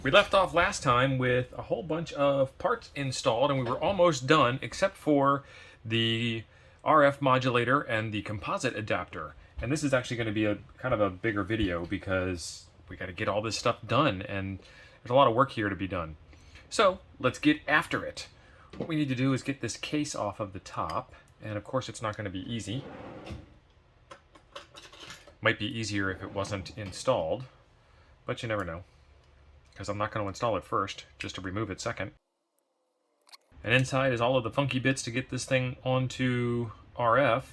We left off last time with a whole bunch of parts installed, and we were almost done except for the RF modulator and the composite adapter. And this is actually going to be a kind of a bigger video because we got to get all this stuff done, and there's a lot of work here to be done. So let's get after it. What we need to do is get this case off of the top, and of course it's not going to be easy. Might be easier if it wasn't installed, but you never know, because I'm not going to install it first, just to remove it second. And inside is all of the funky bits to get this thing onto RF.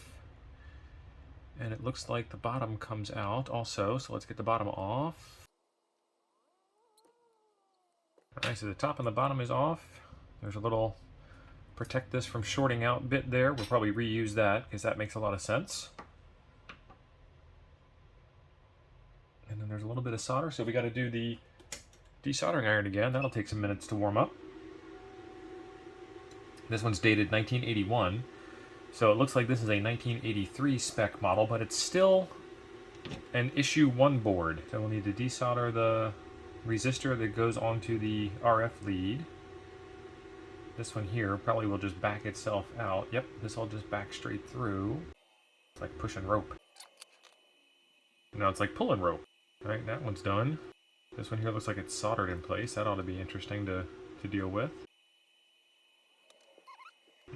And it looks like the bottom comes out also, so let's get the bottom off. Alright, so the top and the bottom is off. There's a little protect this from shorting out bit there. We'll probably reuse that, because that makes a lot of sense. And then there's a little bit of solder, so we got to do the desoldering iron again. That'll take some minutes to warm up. This one's dated 1981, so it looks like this is a 1983 spec model, but it's still an issue 1 board. So we'll need to desolder the resistor that goes onto the RF lead. This one here probably will just back itself out. Yep, this will just back straight through. It's like pushing rope. Now it's like pulling rope. All right, that one's done. This one here looks like it's soldered in place. That ought to be interesting to deal with.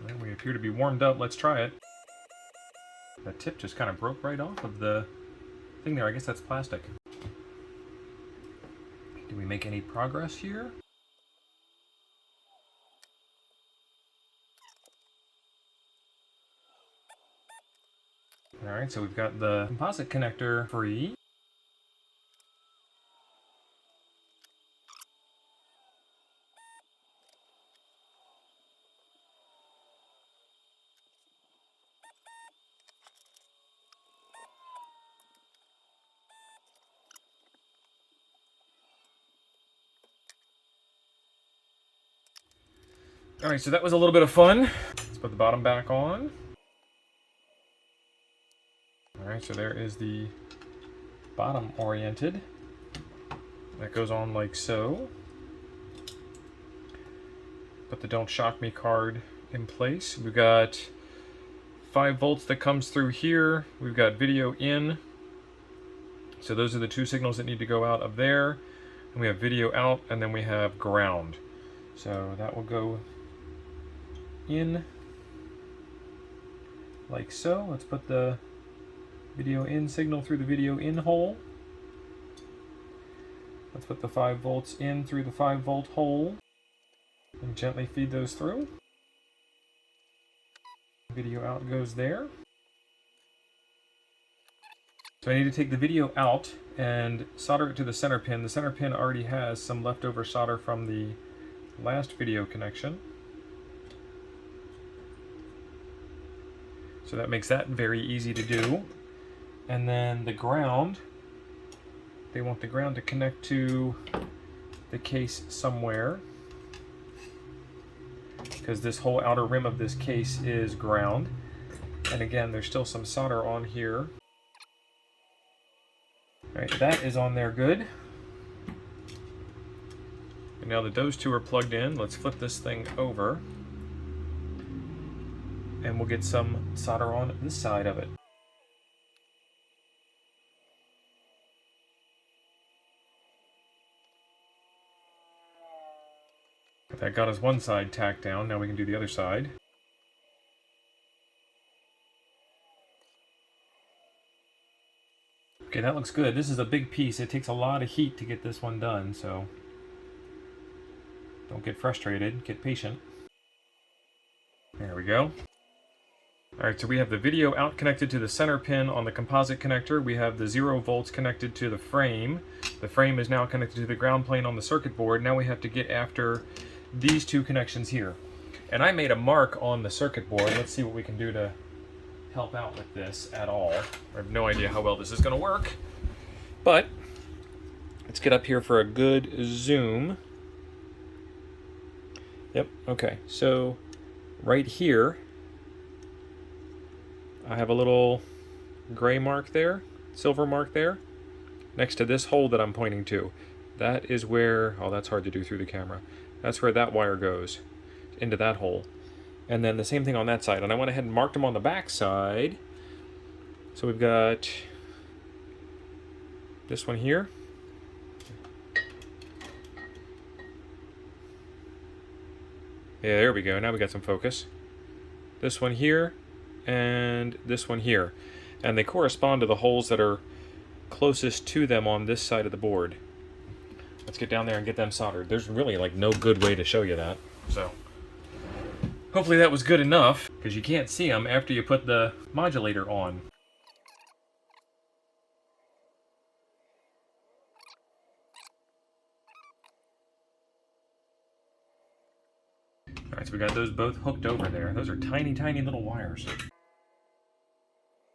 And we appear to be warmed up. Let's try it. That tip just kind of broke right off of the thing there. I guess that's plastic. Do we make any progress here? Alright, so we've got the composite connector free. Alright, so that was a little bit of fun. Let's put the bottom back on. Alright, so there is the bottom oriented. That goes on like so. Put the Don't Shock Me card in place. We've got 5 volts that comes through here. We've got video in. So those are the 2 signals that need to go out of there. And we have video out, and then we have ground. So that will go in like so. Let's put the video in signal through the video in hole. Let's put the 5 volts in through the 5 volt hole and gently feed those through. Video out goes there. So I need to take the video out and solder it to the center pin. The center pin already has some leftover solder from the last video connection. So that makes that very easy to do. And then the ground, they want the ground to connect to the case somewhere, because this whole outer rim of this case is ground. And again, there's still some solder on here. Alright, that is on there good. And now that those 2 are plugged in, let's flip this thing over. And we'll get some solder on this side of it. That got us one side tacked down. Now we can do the other side. Okay, that looks good. This is a big piece. It takes a lot of heat to get this one done, so don't get frustrated. Get patient. There we go. Alright, so we have the video out connected to the center pin on the composite connector. We have the 0 volts connected to the frame. The frame is now connected to the ground plane on the circuit board. Now we have to get after these 2 connections here. And I made a mark on the circuit board. Let's see what we can do to help out with this at all. I have no idea how well this is going to work. But let's get up here for a good zoom. Yep, okay. So right here, I have a little gray mark there, silver mark there, next to this hole that I'm pointing to. That is where, oh, that's hard to do through the camera. That's where that wire goes, into that hole. And then the same thing on that side. And I went ahead and marked them on the back side. So we've got this one here. Yeah, there we go. Now we got some focus. This one here, and this one here. And they correspond to the holes that are closest to them on this side of the board. Let's get down there and get them soldered. There's really like no good way to show you that. So hopefully that was good enough, because you can't see them after you put the modulator on. Alright, so we got those both hooked over there. Those are tiny, tiny little wires.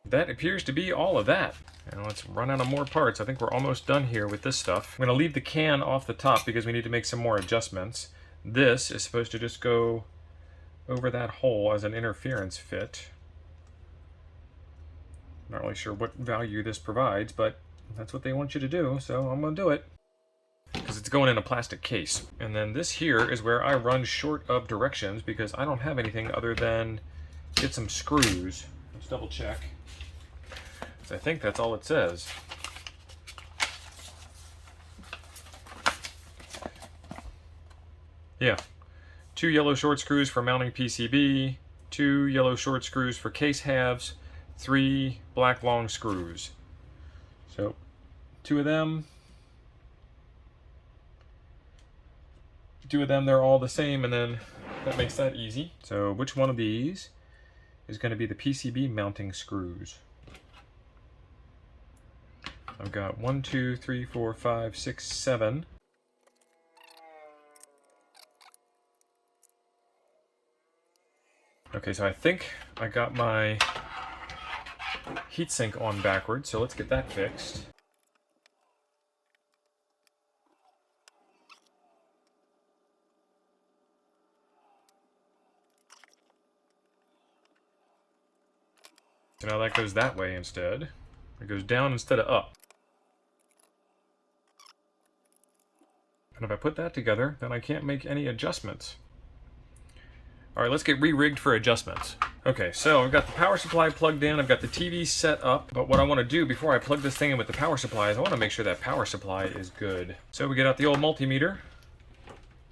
That appears to be all of that. And let's run out of more parts. I think we're almost done here with this stuff. I'm going to leave the can off the top because we need to make some more adjustments. This is supposed to just go over that hole as an interference fit. Not really sure what value this provides, but that's what they want you to do, so I'm going to do it. Because it's going in a plastic case. And then this here is where I run short of directions because I don't have anything other than get some screws. Let's double check. I think that's all it says. Yeah. 2 yellow short screws for mounting PCB, 2 yellow short screws for case halves, 3 black long screws. So 2 of them. 2 of them, they're all the same, and then that makes that easy. So which one of these is going to be the PCB mounting screws? I've got 1, 2, 3, 4, 5, 6, 7. Okay, so I think I got my heatsink on backwards, so let's get that fixed. So now that goes that way instead. It goes down instead of up. And if I put that together, then I can't make any adjustments. Alright, let's get re-rigged for adjustments. Okay, so I've got the power supply plugged in, I've got the TV set up, but what I want to do before I plug this thing in with the power supply is I want to make sure that power supply is good. So we get out the old multimeter,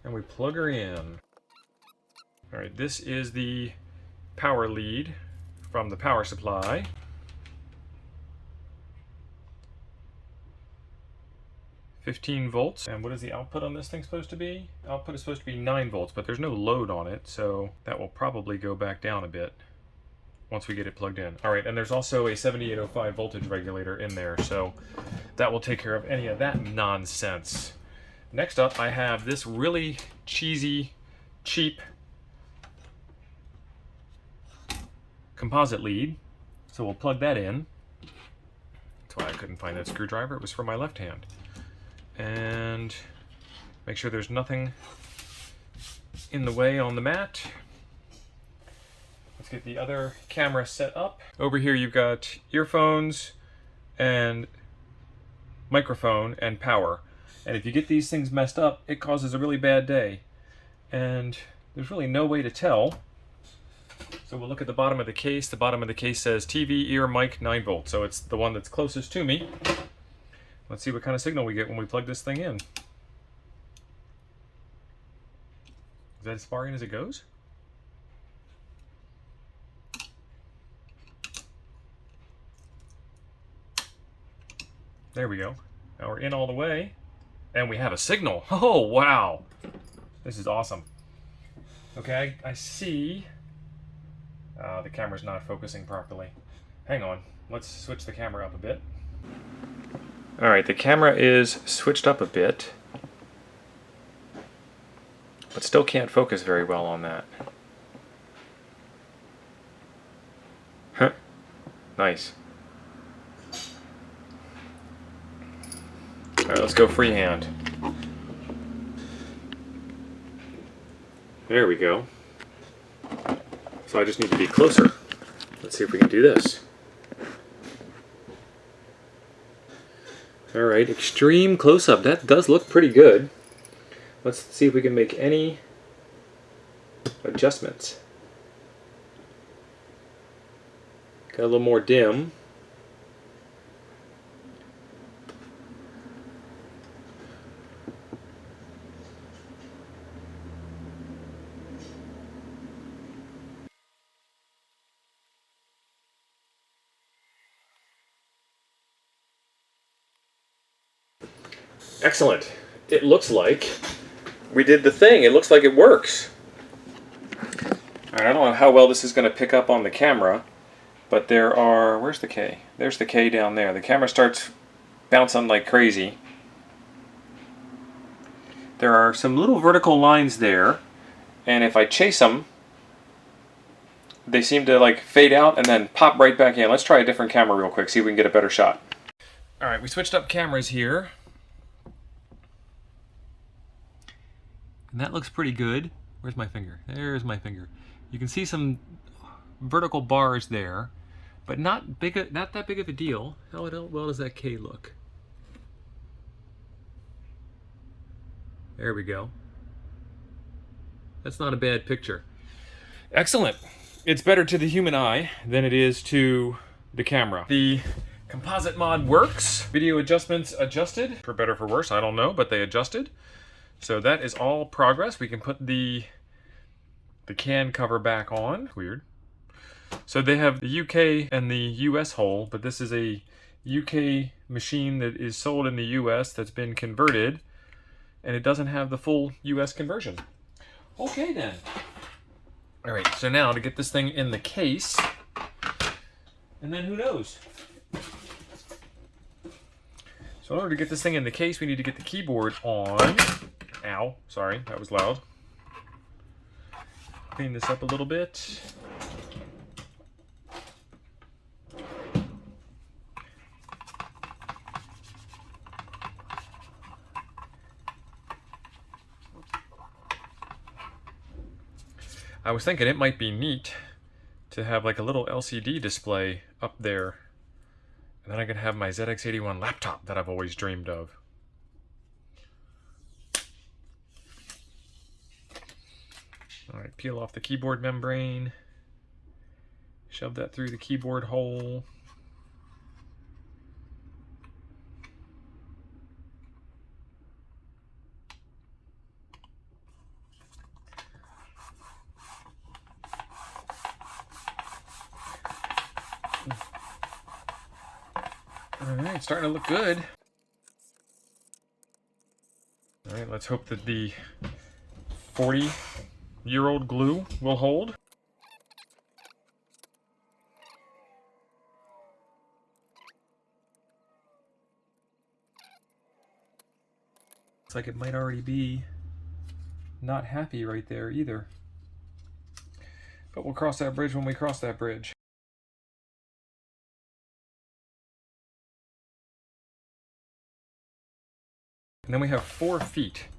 and we plug her in. Alright, this is the power lead from the power supply. $15 volts. And what is the output on this thing supposed to be? Output is supposed to be 9 volts, but there's no load on it, so that will probably go back down a bit once we get it plugged in. All right, and there's also a 7805 voltage regulator in there, so that will take care of any of that nonsense. Next up, I have this really cheesy, cheap composite lead, so we'll plug that in. That's why I couldn't find that screwdriver. It was for my left hand. And make sure there's nothing in the way on the mat. Let's get the other camera set up. Over here you've got earphones and microphone and power. And if you get these things messed up, it causes a really bad day. And there's really no way to tell. So we'll look at the bottom of the case. The bottom of the case says TV, ear, mic, 9 volts. So it's the one that's closest to me. Let's see what kind of signal we get when we plug this thing in. Is that as far in as it goes? There we go. Now we're in all the way. And we have a signal. Oh, wow. This is awesome. Okay, I see. The camera's not focusing properly. Hang on. Let's switch the camera up a bit. Alright, the camera is switched up a bit, but still can't focus very well on that. Huh. Nice. Alright, let's go freehand. There we go. So I just need to be closer. Let's see if we can do this. Alright, extreme close-up. That does look pretty good. Let's see if we can make any adjustments. Got a little more dim. Excellent. It looks like we did the thing. It looks like it works. Alright, I don't know how well this is going to pick up on the camera, but there are... Where's the K? There's the K down there. The camera starts bouncing like crazy. There are some little vertical lines there, and if I chase them, they seem to like fade out and then pop right back in. Let's try a different camera real quick, see if we can get a better shot. Alright, we switched up cameras here. And that looks pretty good. Where's my finger? There's my finger. You can see some vertical bars there, but not that big of a deal. How well does that K look? There we go. That's not a bad picture. Excellent. It's better to the human eye than it is to the camera. The composite mod works. Video adjustments adjusted. For better or for worse, I don't know, but they adjusted. So that is all progress. We can put the can cover back on. Weird. So they have the UK and the US hole, but this is a UK machine that is sold in the US that's been converted, and it doesn't have the full US conversion. Okay then. All right, so now to get this thing in the case, and then who knows? So in order to get this thing in the case, we need to get the keyboard on. Ow, sorry, that was loud. Clean this up a little bit. I was thinking it might be neat to have like a little LCD display up there, and then I could have my ZX81 laptop that I've always dreamed of. Alright, peel off the keyboard membrane, shove that through the keyboard hole. Alright, starting to look good. Alright, let's hope that the 40-year-old glue will hold. Looks like it might already be not happy right there either. But we'll cross that bridge when we cross that bridge. And then we have 4 feet.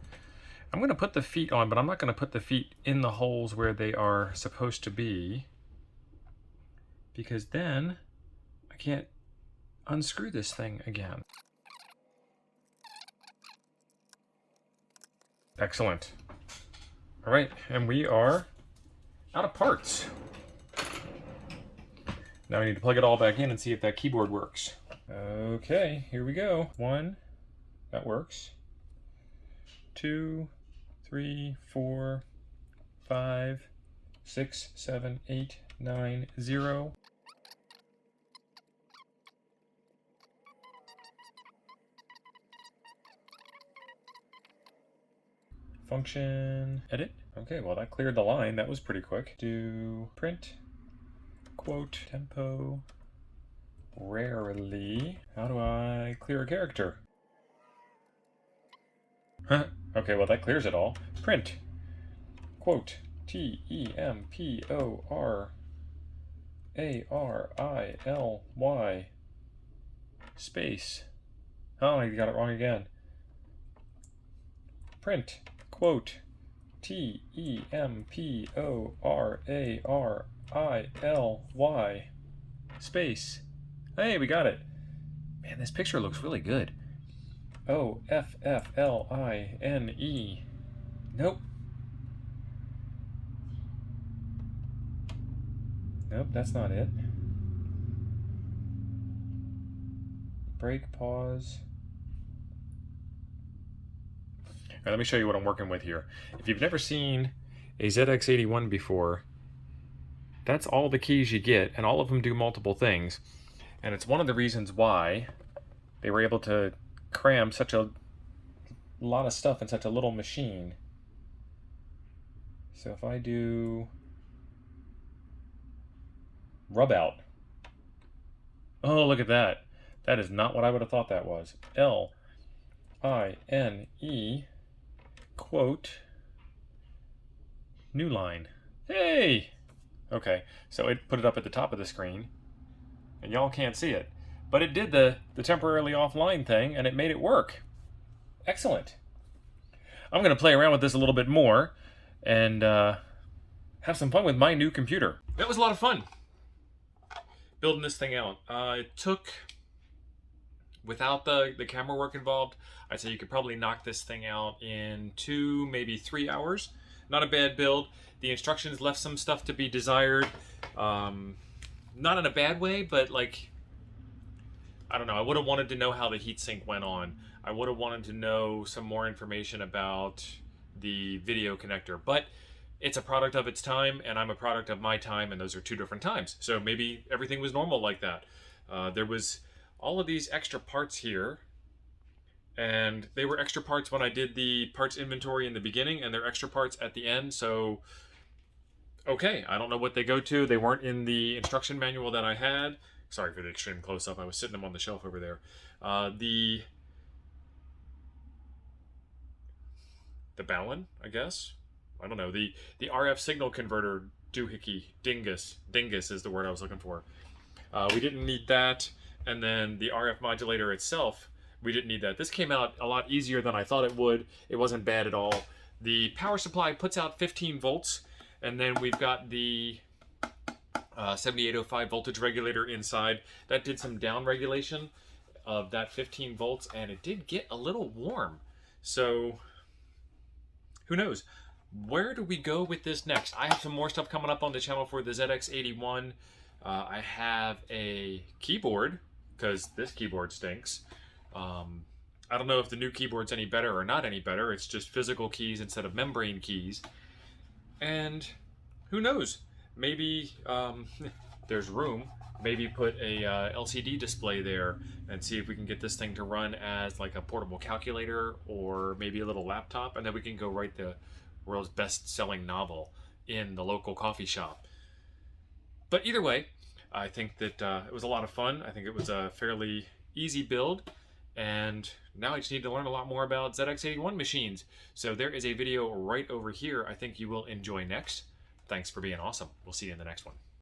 I'm going to put the feet on, but I'm not going to put the feet in the holes where they are supposed to be, because then I can't unscrew this thing again. Excellent. All right, and we are out of parts. Now we need to plug it all back in and see if that keyboard works. Okay, here we go. 1, that works. 2, 3, 4, 5, 6, 7, 8, 9, 0. Function, edit. Okay, well that cleared the line. That was pretty quick. Do print, quote, temporarily. How do I clear a character? Huh. Okay, well that clears it all. Print, quote, temporarily, space. Oh, I got it wrong again. Print, quote, temporarily, space. Hey, we got it. Man, this picture looks really good. Offline. Nope. Nope, that's not it. Break, pause. All right, let me show you what I'm working with here. If you've never seen a ZX81 before, that's all the keys you get, and all of them do multiple things. And it's one of the reasons why they were able to cram such a lot of stuff in such a little machine. So if I do rub out, oh, look at that. That is not what I would have thought that was. L-I-N-E, quote, new line. Hey! Okay, so it put it up at the top of the screen, and y'all can't see it. But it did the temporarily offline thing, and it made it work. Excellent. I'm going to play around with this a little bit more, and have some fun with my new computer. That was a lot of fun, building this thing out. It took, without the camera work involved, I'd say you could probably knock this thing out in 2, maybe 3 hours. Not a bad build. The instructions left some stuff to be desired. Not in a bad way, but like, I don't know. I would have wanted to know how the heatsink went on. I would have wanted to know some more information about the video connector. But it's a product of its time, and I'm a product of my time, and those are 2 different times. So maybe everything was normal like that. There was all of these extra parts here, and they were extra parts when I did the parts inventory in the beginning, and they're extra parts at the end. So okay, I don't know what they go to. They weren't in the instruction manual that I had. Sorry for the extreme close-up. I was sitting them on the shelf over there. The Balun, I guess. I don't know. The RF signal converter dingus is the word I was looking for. We didn't need that. And then the RF modulator itself, we didn't need that. This came out a lot easier than I thought it would. It wasn't bad at all. The power supply puts out 15 volts. And then we've got the 7805 voltage regulator inside. That did some down regulation of that 15 volts, and it did get a little warm. So who knows? Where do we go with this next? I have some more stuff coming up on the channel for the ZX81. I have a keyboard, because this keyboard stinks. I don't know if the new keyboard's any better or not any better. It's just physical keys instead of membrane keys. And who knows? Maybe there's room. Maybe put a LCD display there and see if we can get this thing to run as like a portable calculator or maybe a little laptop, and then we can go write the world's best-selling novel in the local coffee shop. But either way, I think that it was a lot of fun. I think it was a fairly easy build, and now I just need to learn a lot more about ZX81 machines. So there is a video right over here I think you will enjoy next. Thanks for being awesome. We'll see you in the next one.